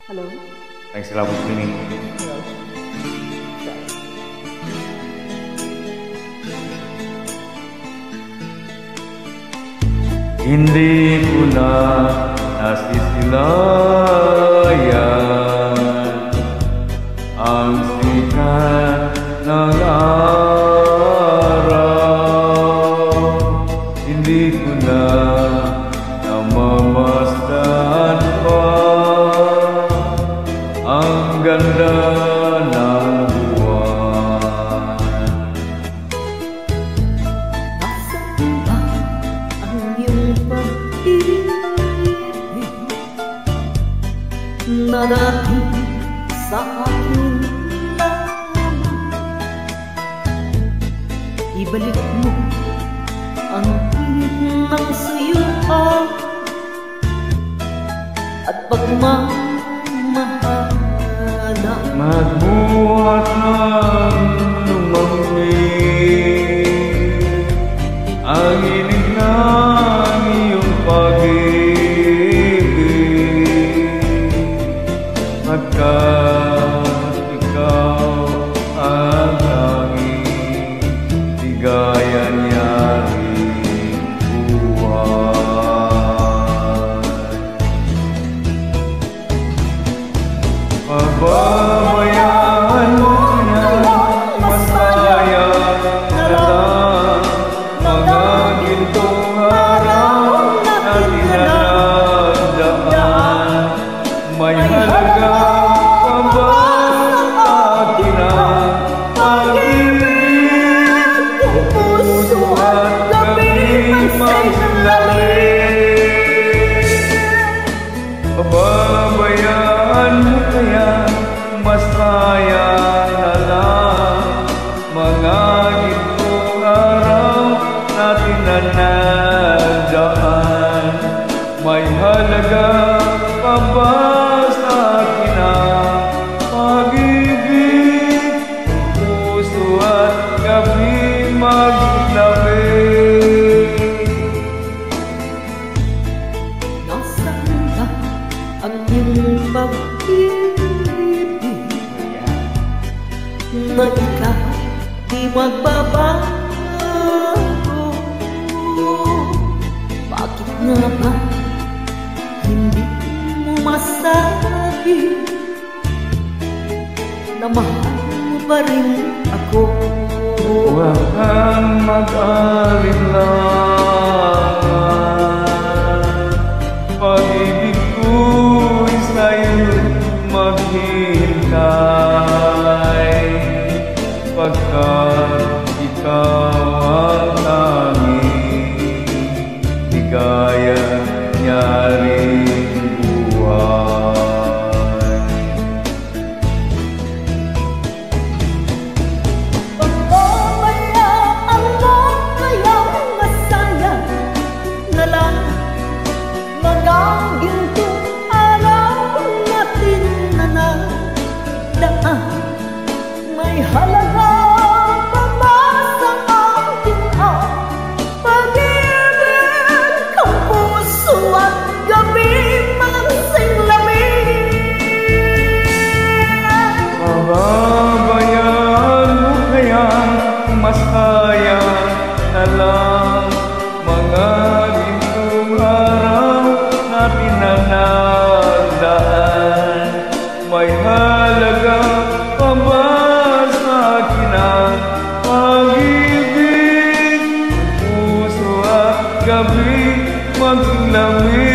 Hello? Thanks a lot for cleaning. Hello? Hindi ko na nasisilayan ang sikat ng araw. Hindi ko na namamasdan pa ang ganda ng buwan. Nasaan ba ang iyong pag-ibig na dati sa akin lamang? Ibalik mo ang init ng suyuan at pagmamahalan. Magbuhat ng lumangling ang init ng iyong pag-ibig, pagkat ikaw ang tanging ligaya niyaring buhay. Pababayaan mo na masaya na lang mga gintong araw na tinanagdaan. May halaga pa ba sa akin ang pag-ibig? Kung puso at gabi magsilalim, pababayaan mo kaya masaya na lang mga gintong araw na tinanagdaan. May halaga pa ba sa akin ang pag-ibig? Puso at gabi maglamig. Nasaan ba ang iyong pag-ibig na ikaw di magbabago? Bakit nga ba hindi mo masabi na mahal mo pa rin ako? Huwag kang mag-alinlangan, pag-ibig ko'y sa'yo maghintay, pagkat ikaw ang tanging ligaya niyaring buhay. Pababayaan mo kayang masaya na lang mga gintong araw natin na nagdaan. May halaga pa ba sa akin ang pag-ibig? Kung puso at gabi magsilamig. Pababayaan mo kaya masaya na lang mga gintong araw na tinanagdaan. May halaga pa ba sa akin ang pag-ibig? Puso at gabi maglamig.